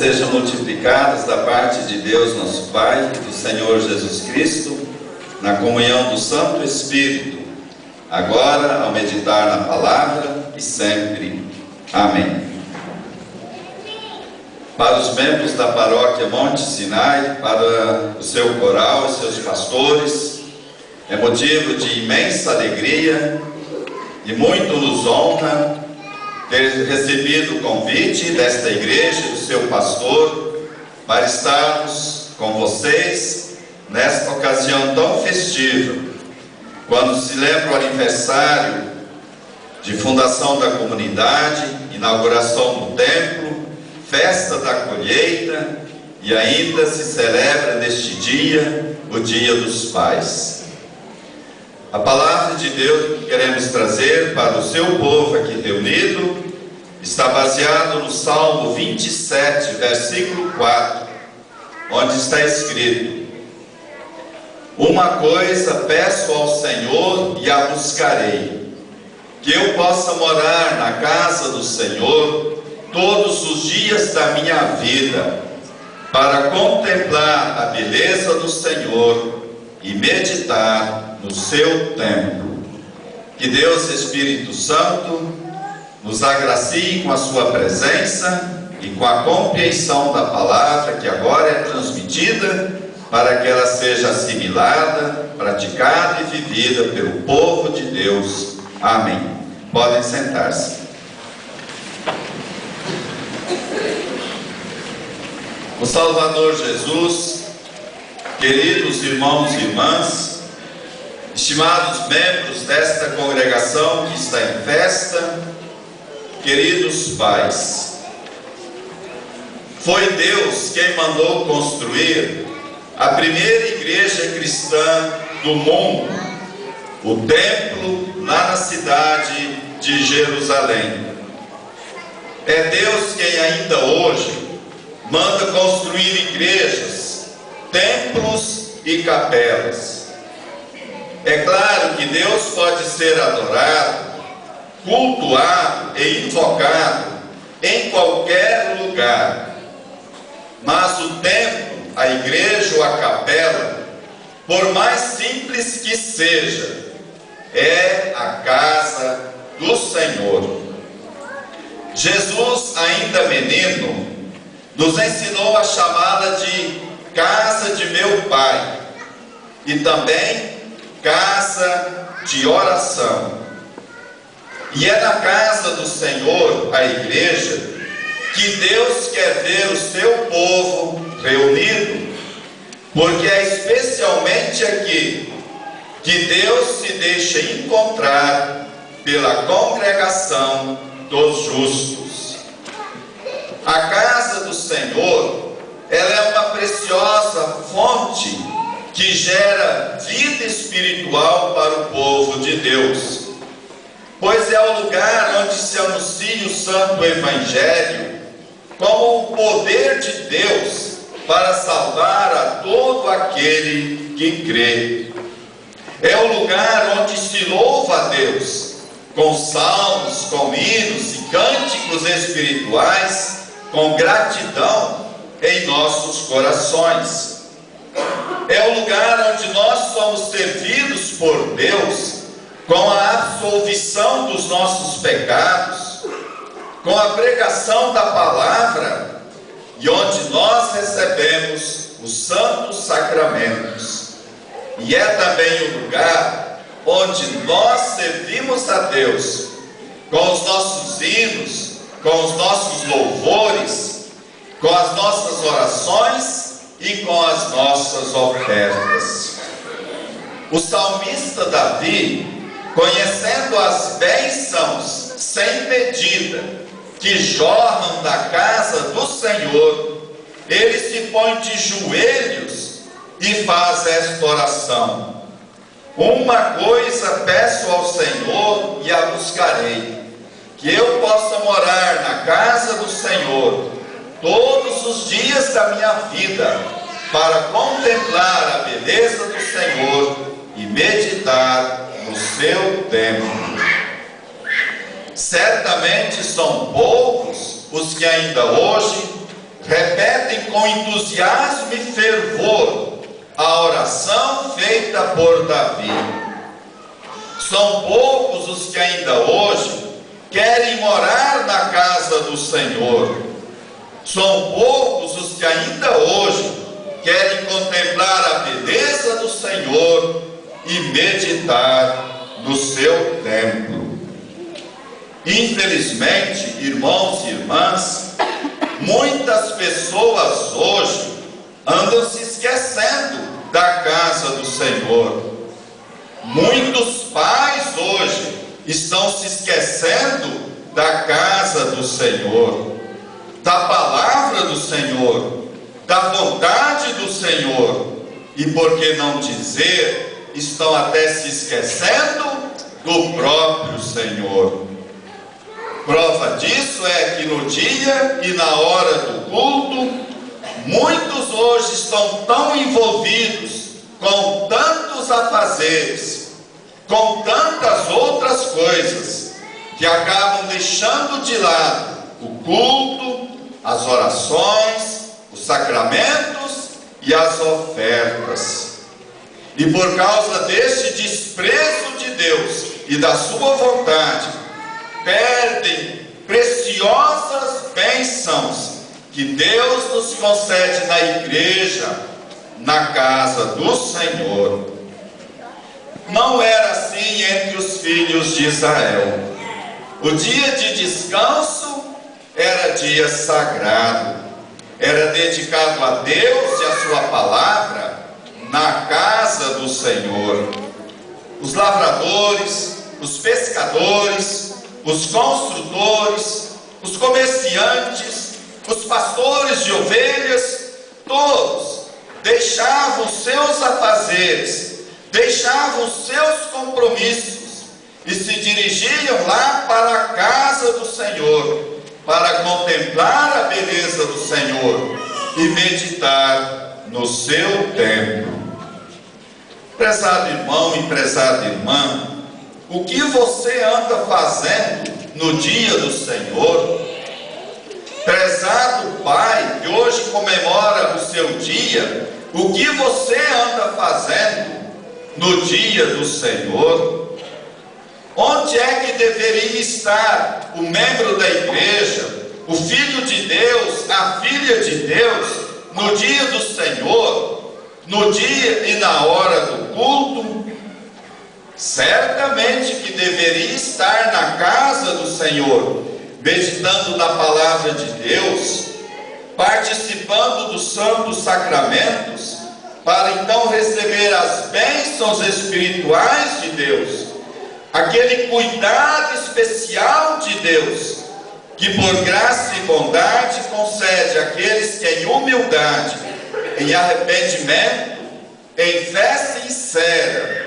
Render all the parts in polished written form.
sejam multiplicadas da parte de Deus nosso Pai e do Senhor Jesus Cristo, na comunhão do Santo Espírito, agora ao meditar na palavra e sempre. Amém. Para os membros da paróquia Monte Sinai, para o seu coral e seus pastores, é motivo de imensa alegria e muito nos honra ter recebido o convite desta igreja e do seu pastor para estarmos com vocês nesta ocasião tão festiva, quando se lembra o aniversário de fundação da comunidade, inauguração do templo, festa da colheita e ainda se celebra neste dia o Dia dos Pais. A palavra de Deus que queremos trazer para o seu povo aqui reunido está baseado no Salmo 27, versículo 4, onde está escrito: uma coisa peço ao Senhor e a buscarei, que eu possa morar na casa do Senhor todos os dias da minha vida, para contemplar a beleza do Senhor e meditar no seu templo. Que Deus Espírito Santo nos agracie com a sua presença e com a compreensão da palavra que agora é transmitida, para que ela seja assimilada, praticada e vivida pelo povo de Deus. Amém. Podem sentar-se. O Salvador Jesus, queridos irmãos e irmãs, estimados membros desta congregação que está em festa, queridos pais, foi Deus quem mandou construir a primeira igreja cristã do mundo, o templo lá na cidade de Jerusalém. É Deus quem ainda hoje manda construir igrejas, templos e capelas. É claro que Deus pode ser adorado, cultuado e invocado em qualquer lugar, mas o templo, a igreja ou a capela, por mais simples que seja, é a casa do Senhor. Jesus, ainda menino, nos ensinou a chamá-la de casa de meu Pai e também casa de oração. E é na casa do Senhor, a igreja, que Deus quer ver o seu povo reunido, porque é especialmente aqui que Deus se deixa encontrar pela congregação dos justos. A casa do Senhor, ela é uma preciosa fonte que gera vida espiritual para o povo de Deus, pois é o lugar onde se anuncia o Santo Evangelho como o poder de Deus para salvar a todo aquele que crê. É o lugar onde se louva a Deus com salmos, com hinos e cânticos espirituais, com gratidão em nossos corações. É o lugar onde nós somos servidos por Deus com a absolvição dos nossos pecados, com a pregação da palavra e onde nós recebemos os santos sacramentos. E é também o lugar onde nós servimos a Deus com os nossos hinos, com os nossos louvores, com as nossas orações e com as nossas ofertas. O salmista Davi, conhecendo as bênçãos sem medida que jorram da casa do Senhor, ele se põe de joelhos e faz esta oração: uma coisa peço ao Senhor e a buscarei, que eu possa morar na casa do Senhor todos os dias da minha vida, para contemplar a beleza do Senhor e meditar no seu templo. Certamente são poucos os que ainda hoje repetem com entusiasmo e fervor a oração feita por Davi. São poucos os que ainda hoje querem morar na casa do Senhor. São poucos os que ainda hoje querem contemplar a beleza do Senhor e meditar no seu templo. Infelizmente, irmãos e irmãs, muitas pessoas hoje andam se esquecendo da casa do Senhor. Muitos pais hoje estão se esquecendo da casa do Senhor, da palavra do Senhor, da vontade do Senhor, e por que não dizer, estão até se esquecendo do próprio Senhor. Prova disso é que no dia e na hora do culto, muitos hoje estão tão envolvidos com tantos afazeres, com tantas outras coisas, que acabam deixando de lado o culto, as orações, os sacramentos e as ofertas. E por causa deste desprezo de Deus e da sua vontade, perdem preciosas bênçãos que Deus nos concede na igreja, na casa do Senhor. Não era assim entre os filhos de Israel. O dia de descanso era dia sagrado, era dedicado a Deus e a sua palavra na casa do Senhor. Os lavradores, os pescadores, os construtores, os comerciantes, os pastores de ovelhas, todos deixavam seus afazeres, deixavam seus compromissos e se dirigiam lá para a casa do Senhor, para contemplar a beleza do Senhor e meditar no seu templo. Prezado irmão e prezada irmã, o que você anda fazendo no dia do Senhor? Prezado pai, que hoje comemora o seu dia, o que você anda fazendo no dia do Senhor? Onde é que deveria estar o membro da igreja, o filho de Deus, a filha de Deus, no dia do Senhor, no dia e na hora do culto? Certamente que deveria estar na casa do Senhor, meditando na palavra de Deus, participando dos santos sacramentos, para então receber as bênçãos espirituais de Deus, aquele cuidado especial de Deus, que por graça e bondade concede àqueles que em humildade, em arrependimento, em fé sincera,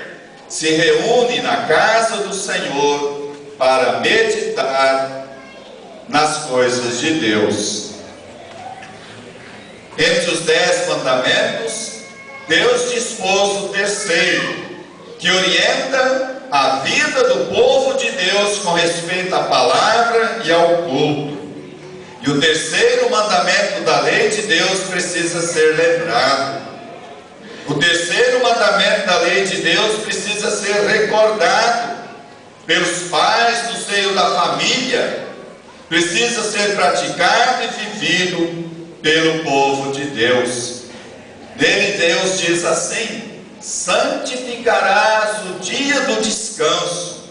se reúnem na casa do Senhor para meditar nas coisas de Deus. Entre os 10 mandamentos, Deus dispôs o terceiro, que orienta a vida do povo de Deus com respeito à palavra e ao culto. E o terceiro mandamento da lei de Deus precisa ser lembrado. O terceiro mandamento da lei de Deus precisa ser recordado pelos pais do seio da família, precisa ser praticado e vivido pelo povo de Deus. Nele Deus diz assim: santificarás o dia do descanso.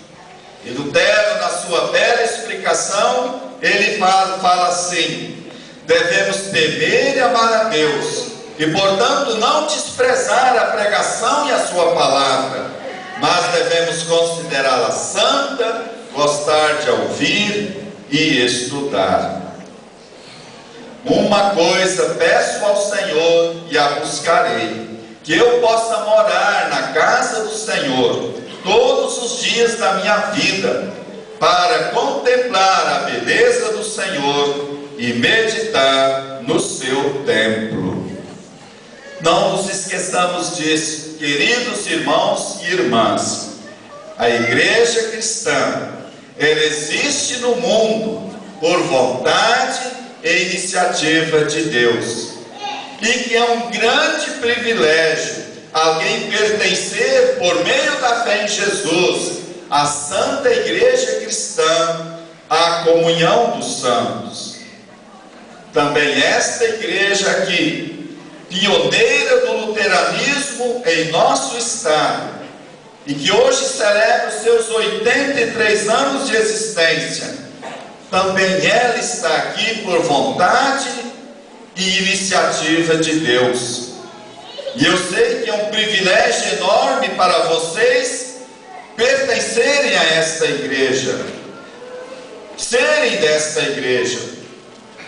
E Lutero, na sua bela explicação, ele fala assim: devemos temer e amar a Deus, e portanto não desprezar a pregação e a sua palavra, mas devemos considerá-la santa, gostar de ouvir e estudar. Uma coisa peço ao Senhor e a buscarei, que eu possa morar na casa do Senhor todos os dias da minha vida, para contemplar a beleza do Senhor e meditar no seu templo. Não nos esqueçamos disso, queridos irmãos e irmãs. A igreja cristã, ela existe no mundo por vontade e iniciativa de Deus. e que é um grande privilégio alguém pertencer, por meio da fé em Jesus, à Santa Igreja Cristã, à comunhão dos santos. Também esta igreja aqui, pioneira do luteranismo em nosso estado, e que hoje celebra os seus 83 anos de existência, também ela está aqui por vontade e iniciativa de Deus. E eu sei que é um privilégio enorme para vocês pertencerem a esta igreja, serem desta igreja,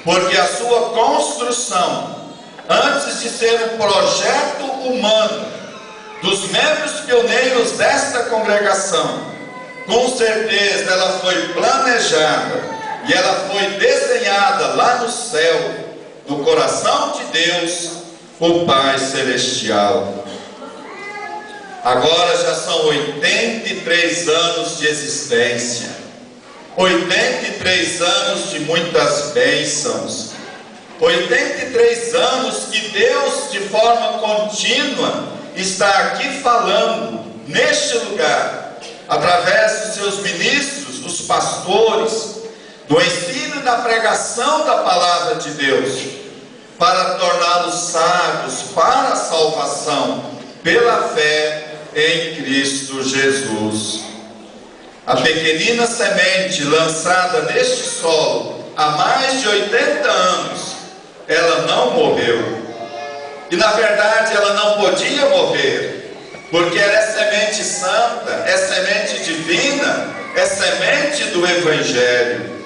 porque a sua construção, antes de ser um projeto humano dos membros pioneiros desta congregação, com certeza ela foi planejada e ela foi desenhada lá no céu, no coração de Deus, o Pai Celestial. Agora já são 83 anos de existência, 83 anos de muitas bênçãos, 83 anos que Deus, de forma contínua, está aqui falando neste lugar, através dos seus ministros, dos pastores, do ensino e da pregação da palavra de Deus, para torná-los sábios para a salvação, pela fé em Cristo Jesus. A pequenina semente lançada neste solo há mais de 80 anos, ela não morreu. E na verdade ela não podia morrer, porque ela é semente santa, é semente divina, é semente do Evangelho.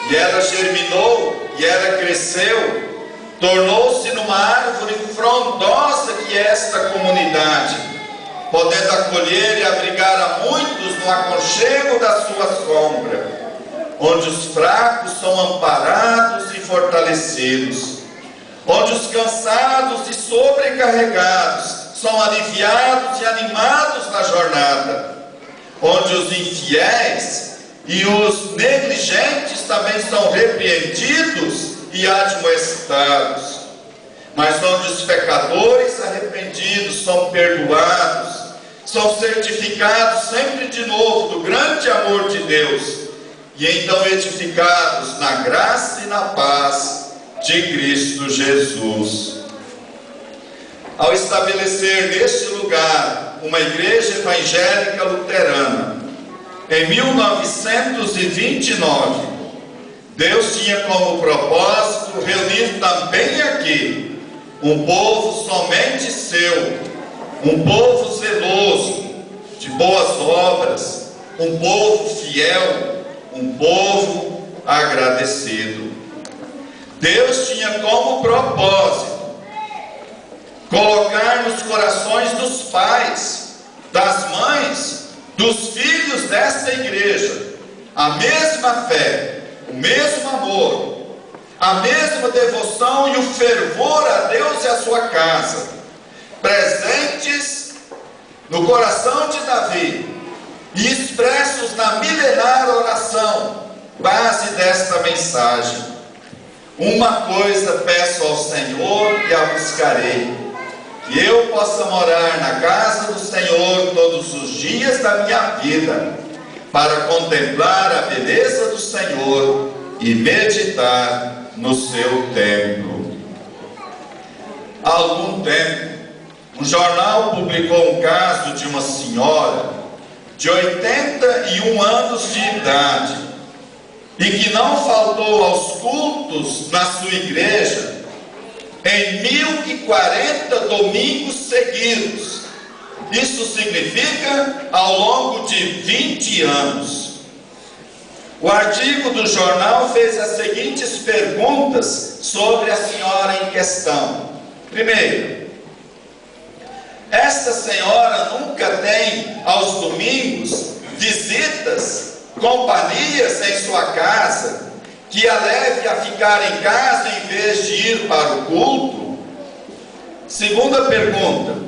E ela germinou, e ela cresceu, tornou-se numa árvore frondosa que é esta comunidade, podendo acolher e abrigar a muitos no aconchego da sua sombra, onde os fracos são amparados e fortalecidos, onde os cansados e sobrecarregados são aliviados e animados na jornada, onde os infiéis e os negligentes também são repreendidos e admoestados, mas onde os pecadores arrependidos são perdoados, são certificados sempre de novo do grande amor de Deus, e então edificados na graça e na paz de Cristo Jesus. Ao estabelecer neste lugar uma igreja evangélica luterana, em 1929, Deus tinha como propósito reunir também aqui um povo somente seu, um povo zeloso, de boas obras, um povo fiel, um povo agradecido. Deus tinha como propósito colocar nos corações dos pais, das mães, dos filhos desta igreja a mesma fé, o mesmo amor, a mesma devoção e o fervor a Deus e a sua casa, presentes no coração de Davi e expressos na milenar oração, base desta mensagem: uma coisa peço ao Senhor e a buscarei, que eu possa morar na casa do Senhor todos os dias da minha vida, para contemplar a beleza do Senhor e meditar no seu templo. Há algum tempo, um jornal publicou um caso de uma senhora de 81 anos de idade e que não faltou aos cultos na sua igreja em 1040 domingos seguidos. Isso significa ao longo de 20 anos. O artigo do jornal fez as seguintes perguntas sobre a senhora em questão. Primeiro, esta senhora nunca tem aos domingos visitas, companhias em sua casa, que a leve a ficar em casa em vez de ir para o culto? Segunda pergunta,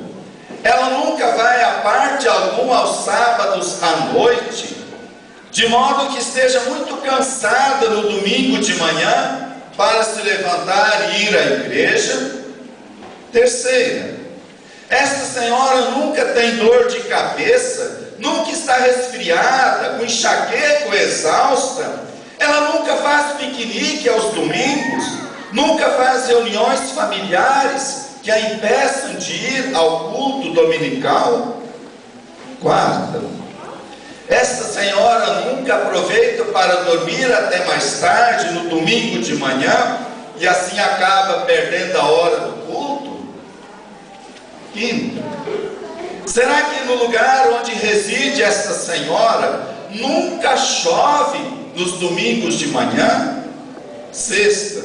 ela nunca vai a parte alguma aos sábados à noite, de modo que esteja muito cansada no domingo de manhã para se levantar e ir à igreja? Terceira, esta senhora nunca tem dor de cabeça, nunca está resfriada, com enxaqueca ou exausta. Ela nunca faz piquenique aos domingos, nunca faz reuniões familiares que a impeçam de ir ao culto dominical. Quarta, esta senhora nunca aproveita para dormir até mais tarde no domingo de manhã e assim acaba perdendo a hora do culto. Quinta, será que no lugar onde reside esta senhora nunca chove nos domingos de manhã? Sexta,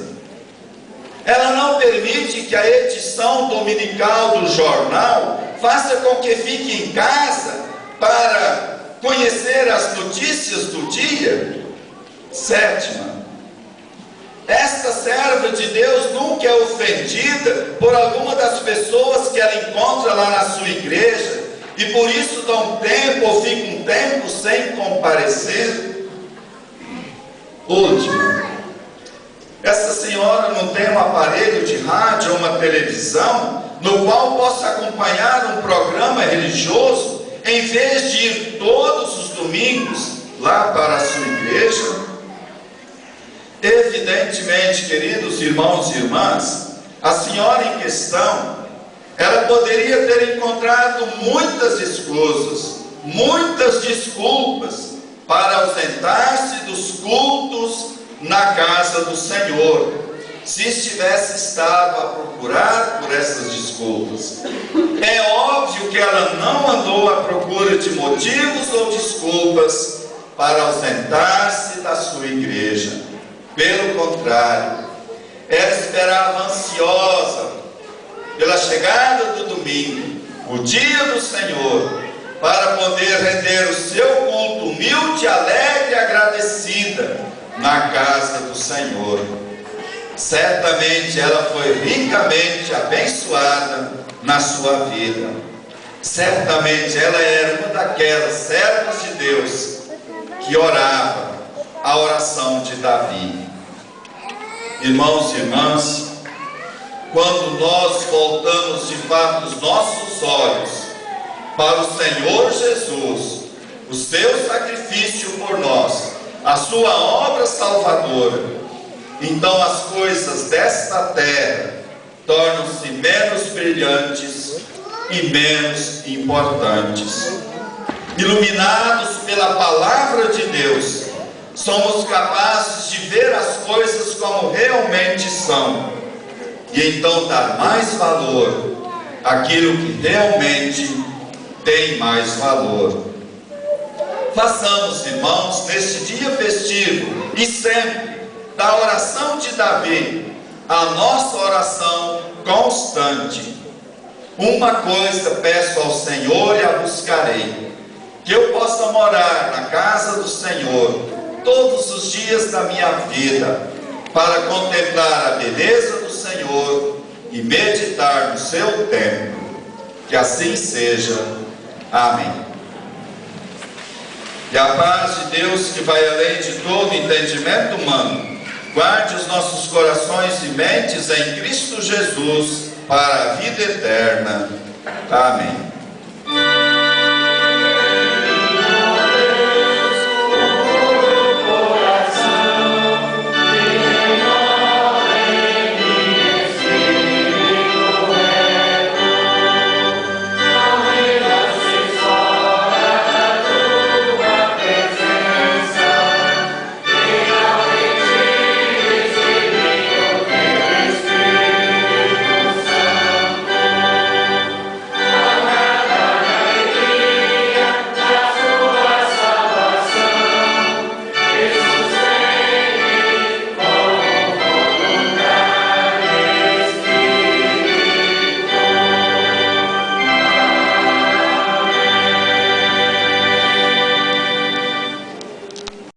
ela não permite que a edição dominical do jornal faça com que fique em casa para conhecer as notícias do dia. Sétima, esta serva de Deus nunca é ofendida por alguma das pessoas que ela encontra lá na sua igreja e por isso dá um tempo ou fica um tempo sem comparecer. Última, essa senhora não tem um aparelho de rádio ou uma televisão no qual possa acompanhar um programa religioso em vez de ir todos os domingos lá para a sua igreja? Evidentemente, queridos irmãos e irmãs, a senhora em questão, ela poderia ter encontrado muitas escusas, muitas desculpas para ausentar-se dos cultos na casa do Senhor, se estivesse estado a procurar por essas desculpas. É óbvio que ela não andou à procura de motivos ou desculpas para ausentar-se da sua igreja. Pelo contrário, ela esperava ansiosa pela chegada do domingo, o dia do Senhor, para poder render o seu culto humilde, alegre e agradecida na casa do Senhor. Certamente ela foi ricamente abençoada na sua vida. Certamente ela era uma daquelas servas de Deus que orava a oração de Davi. Irmãos e irmãs, quando nós voltamos de fato os nossos olhos para o Senhor Jesus, o seu sacrifício por nós, a sua obra salvadora, então as coisas desta terra tornam-se menos brilhantes e menos importantes. Iluminados pela palavra de Deus, somos capazes de ver as coisas como realmente são e então dar mais valor àquilo que realmente tem mais valor. Façamos, irmãos, neste dia festivo e sempre da oração de Davi a nossa oração constante. Uma coisa peço ao Senhor e a buscarei, que eu possa morar na casa do Senhor todos os dias da minha vida, para contemplar a beleza do Senhor e meditar no seu templo. Que assim seja. Amém. E a paz de Deus, que vai além de todo entendimento humano, guarde os nossos corações e mentes em Cristo Jesus para a vida eterna. Amém.